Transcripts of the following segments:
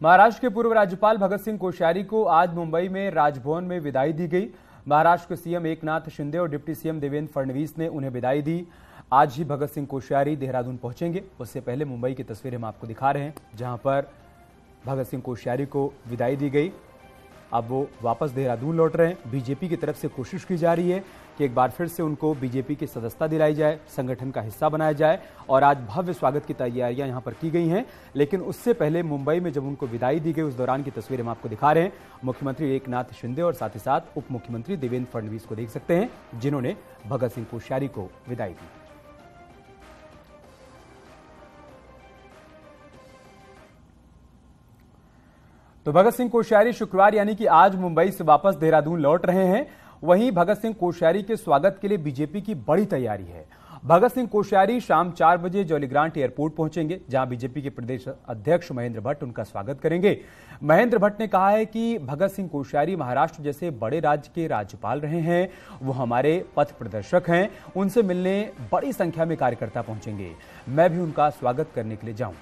महाराष्ट्र के पूर्व राज्यपाल भगत सिंह कोश्यारी को आज मुंबई में राजभवन में विदाई दी गई। महाराष्ट्र के सीएम एकनाथ शिंदे और डिप्टी सीएम देवेंद्र फडणवीस ने उन्हें विदाई दी। आज ही भगत सिंह कोश्यारी देहरादून पहुंचेंगे। उससे पहले मुंबई की तस्वीरें हम आपको दिखा रहे हैं, जहां पर भगत सिंह कोश्यारी को विदाई दी गई। अब वो वापस देहरादून लौट रहे हैं। बीजेपी की तरफ से कोशिश की जा रही है कि एक बार फिर से उनको बीजेपी की सदस्यता दिलाई जाए, संगठन का हिस्सा बनाया जाए, और आज भव्य स्वागत की तैयारियां यहां पर की गई हैं। लेकिन उससे पहले मुंबई में जब उनको विदाई दी गई, उस दौरान की तस्वीरें हम आपको दिखा रहे हैं। मुख्यमंत्री एकनाथ शिंदे और साथ ही साथ उप मुख्यमंत्री देवेंद्र फडणवीस को देख सकते हैं, जिन्होंने भगत सिंह कोश्यारी को विदाई दी। तो भगत सिंह कोश्यारी शुक्रवार यानी कि आज मुंबई से वापस देहरादून लौट रहे हैं। वहीं भगत सिंह कोश्यारी के स्वागत के लिए बीजेपी की बड़ी तैयारी है। भगत सिंह कोश्यारी शाम 4 बजे जॉलीग्रांट एयरपोर्ट पहुंचेंगे, जहां बीजेपी के प्रदेश अध्यक्ष महेंद्र भट्ट उनका स्वागत करेंगे। महेंद्र भट्ट ने कहा है कि भगत सिंह कोश्यारी महाराष्ट्र जैसे बड़े राज्य के राज्यपाल रहे हैं, वो हमारे पथ प्रदर्शक हैं, उनसे मिलने बड़ी संख्या में कार्यकर्ता पहुंचेंगे। मैं भी उनका स्वागत करने के लिए जाऊं।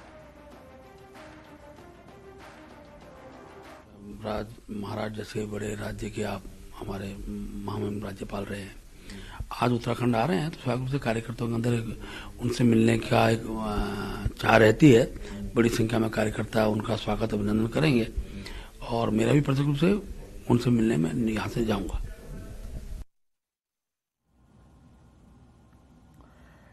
महाराष्ट्र जैसे बड़े राज्य के आप हमारे महामहिम राज्यपाल रहे हैं, आज उत्तराखंड आ रहे हैं, तो स्वाभाविक रूप से कार्यकर्ताओं के अंदर उनसे मिलने का एक चाह रहती है। बड़ी संख्या में कार्यकर्ता उनका स्वागत अभिनंदन करेंगे और मेरा भी प्रत्यक्ष रूप से उनसे मिलने में यहाँ से जाऊंगा।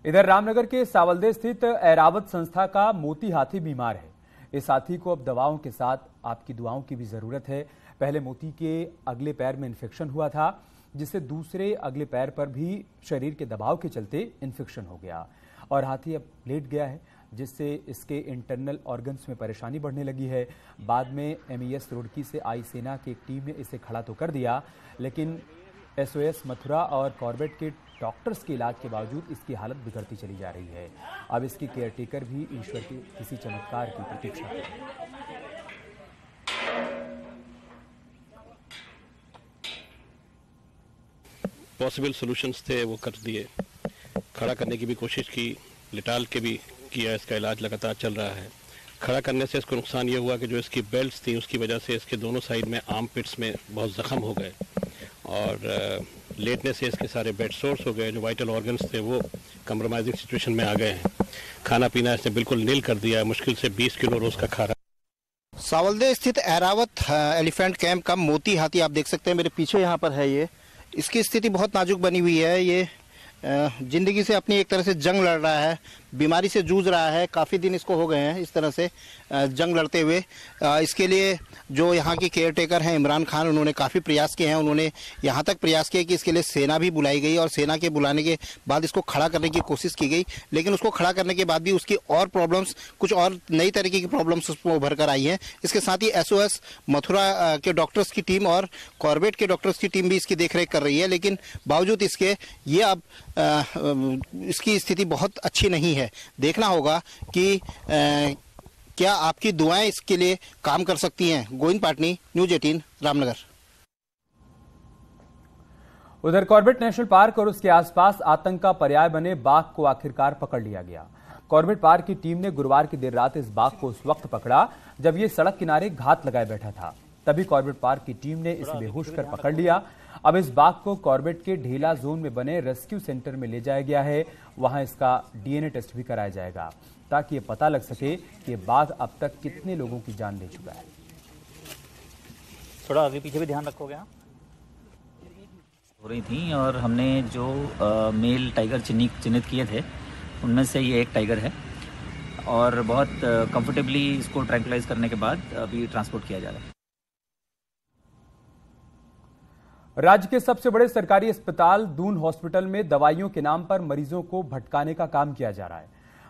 इधर रामनगर के सावलदे स्थित ऐरावत संस्था का मोती हाथी बीमार है। इस हाथी को अब दवाओं के साथ आपकी दुआओं की भी जरूरत है। पहले मोती के अगले पैर में इन्फेक्शन हुआ था, जिससे दूसरे अगले पैर पर भी शरीर के दबाव के चलते इन्फेक्शन हो गया और हाथी अब लेट गया है, जिससे इसके इंटरनल ऑर्गन्स में परेशानी बढ़ने लगी है। बाद में एमईएस रुड़की से आई सेना की एक टीम ने इसे खड़ा तो कर दिया, लेकिन एसओएस मथुरा और कॉर्बेट के डॉक्टर्स के इलाज के बावजूद इसकी हालत बिगड़ती चली जा रही है। अब इसकी केयरटेकर भी ईश्वर के किसी चमत्कार की प्रतीक्षा कर रहे हैं। पॉसिबल सॉल्यूशंस थे वो कर दिए, खड़ा करने की भी कोशिश की, लिटाल के भी किया, इसका इलाज लगातार चल रहा है। खड़ा करने से इसको नुकसान ये हुआ कि जो इसकी बेल्ट्स थी उसकी वजह से इसके दोनों साइड में आर्म पिट्स में बहुत जख्म हो गए और लेटने से इसके सारे बेड सोर्स हो गए। जो वाइटल ऑर्गन्स थे वो कंप्रोमाइजिंग सिचुएशन में आ गए हैं। खाना पीना इसने बिल्कुल नील कर दिया है, मुश्किल से 20 किलो रोज का खा रहा है। सावलदे स्थित ऐरावत एलिफेंट कैंप का मोती हाथी आप देख सकते हैं, मेरे पीछे यहाँ पर है। ये इसकी स्थिति बहुत नाजुक बनी हुई है। ये जिंदगी से अपनी एक तरह से जंग लड़ रहा है, बीमारी से जूझ रहा है। काफ़ी दिन इसको हो गए हैं इस तरह से जंग लड़ते हुए। इसके लिए जो यहाँ की केयर टेकर हैं इमरान खान, उन्होंने काफ़ी प्रयास किए हैं। उन्होंने यहाँ तक प्रयास किया कि इसके लिए सेना भी बुलाई गई और सेना के बुलाने के बाद इसको खड़ा करने की कोशिश की गई, लेकिन उसको खड़ा करने के बाद भी उसकी और प्रॉब्लम्स, कुछ और नई तरीके की प्रॉब्लम्स उसमें उभर कर आई हैं। इसके साथ ही एसओएस मथुरा के डॉक्टर्स की टीम और कॉर्बेट के डॉक्टर्स की टीम भी इसकी देखरेख कर रही है, लेकिन बावजूद इसके ये अब इसकी स्थिति बहुत अच्छी नहीं है। देखना होगा कि क्या आपकी दुआएं इसके लिए काम कर सकती हैं। गोविंद पाटनी, न्यूज 18, रामनगर। उधर कॉर्बेट नेशनल पार्क और उसके आसपास आतंक का पर्याय बने बाघ को आखिरकार पकड़ लिया गया। कॉर्बेट पार्क की टीम ने गुरुवार की देर रात इस बाघ को उस वक्त पकड़ा जब ये सड़क किनारे घात लगाए बैठा था। तभी कॉर्बेट पार्क की टीम ने इसे बेहोश कर पकड़ लिया। अब इस बाघ को कॉर्बेट के ढेला जोन में बने रेस्क्यू सेंटर में ले जाया गया है। वहां इसका डीएनए टेस्ट भी कराया जाएगा, ताकि ये पता लग सके कि बाघ अब तक कितने लोगों की जान ले चुका है। थोड़ा आगे पीछे भी ध्यान रखोगे आप। हो रही थी और हमने जो मेल टाइगर चिन्हित किए थे, उनमें से ये एक टाइगर है और बहुत कंफर्टेबली इसको ट्रैंकुलाइज करने के बाद अभी ट्रांसपोर्ट किया जा रहा है। राज्य के सबसे बड़े सरकारी अस्पताल दून हॉस्पिटल में दवाइयों के नाम पर मरीजों को भटकाने का काम किया जा रहा है।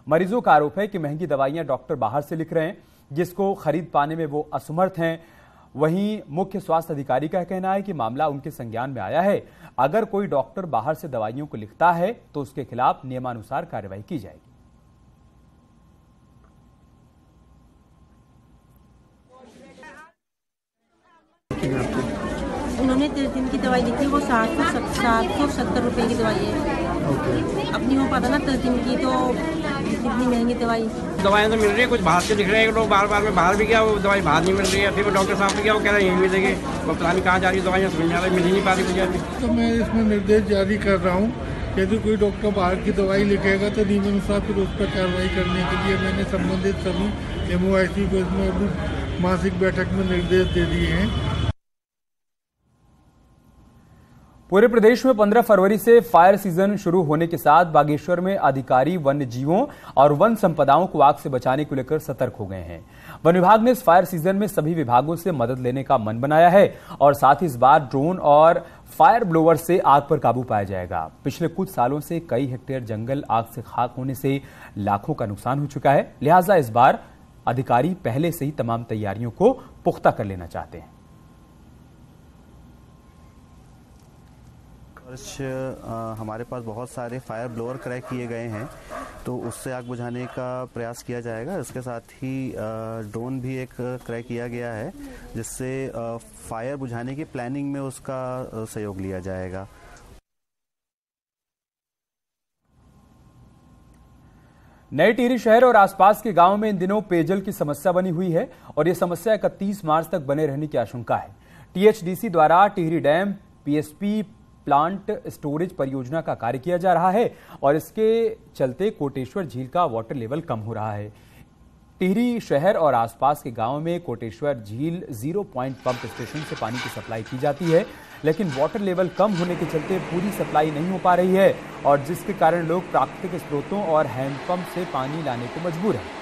मरीजों का आरोप है कि महंगी दवाइयां डॉक्टर बाहर से लिख रहे हैं, जिसको खरीद पाने में वो असमर्थ हैं। वहीं मुख्य स्वास्थ्य अधिकारी का कहना है कि मामला उनके संज्ञान में आया है। अगर कोई डॉक्टर बाहर से दवाइयों को लिखता है तो उसके खिलाफ नियमानुसार कार्रवाई की जाएगी। इन्होंने 3 दिन की दवाई दी थी, वो 770 रुपए की दवाई है। अपनी हो पाता ना 3 दिन की, तो इतनी महंगी दवाई। दवाइयाँ तो मिल रही है, कुछ बाहर से दिख रहे हैं लोग, बार मैं बाहर भी गया, वो दवाई बाहर नहीं मिल रही है। फिर वो डॉक्टर साहब से गया, वो कह रहे हैं यहीं मिलेगी, वो पता नहीं कहाँ जा रही है दवाइयाँ, समझ में आ रही, मिल ही नहीं पा रही मुझे। तो मैं इसमें निर्देश जारी कर रहा हूँ, यदि कोई डॉक्टर बाहर की दवाई लिखेगा तो नियमानुसार फिर उस पर कार्रवाई करने के लिए मैंने संबंधित सभी MOIC को इसमें अभी मासिक बैठक में निर्देश दे दिए हैं। पूरे प्रदेश में 15 फरवरी से फायर सीजन शुरू होने के साथ बागेश्वर में अधिकारी वन्य जीवों और वन संपदाओं को आग से बचाने को लेकर सतर्क हो गए हैं। वन विभाग ने इस फायर सीजन में सभी विभागों से मदद लेने का मन बनाया है और साथ ही इस बार ड्रोन और फायर ब्लोअर से आग पर काबू पाया जाएगा। पिछले कुछ सालों से कई हेक्टेयर जंगल आग से खाक होने से लाखों का नुकसान हो चुका है, लिहाजा इस बार अधिकारी पहले से ही तमाम तैयारियों को पुख्ता कर लेना चाहते हैं। हमारे पास बहुत सारे फायर ब्लोअर क्रय किए गए हैं, तो उससे आग बुझाने का प्रयास किया जाएगा। इसके साथ ही ड्रोन भी एक क्रय किया गया है, जिससे फायर बुझाने की प्लानिंग में उसका सहयोग लिया जाएगा। नए टिहरी शहर और आसपास के गांवों में इन दिनों पेयजल की समस्या बनी हुई है और यह समस्या 31 मार्च तक बने रहने की आशंका है। THDC द्वारा Tehri dam PSP plant storage परियोजना का कार्य किया जा रहा है और इसके चलते कोटेश्वर झील का वाटर लेवल कम हो रहा है। टिहरी शहर और आसपास के गांवों में कोटेश्वर झील 0 पॉइंट पंप स्टेशन से पानी की सप्लाई की जाती है, लेकिन वाटर लेवल कम होने के चलते पूरी सप्लाई नहीं हो पा रही है और जिसके कारण लोग प्राकृतिक स्रोतों और हैंडपंप से पानी लाने को मजबूर हैं।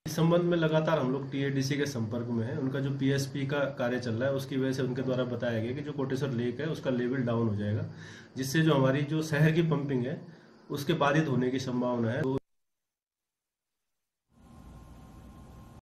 इस संबंध में लगातार हम लोग THDC के संपर्क में हैं। उनका जो PSP का कार्य चल रहा है, उसकी वजह से उनके द्वारा बताया गया कि जो कोटेश्वर लेक है उसका लेवल डाउन हो जाएगा, जिससे जो हमारी जो शहर की पंपिंग है उसके बाधित होने की संभावना है।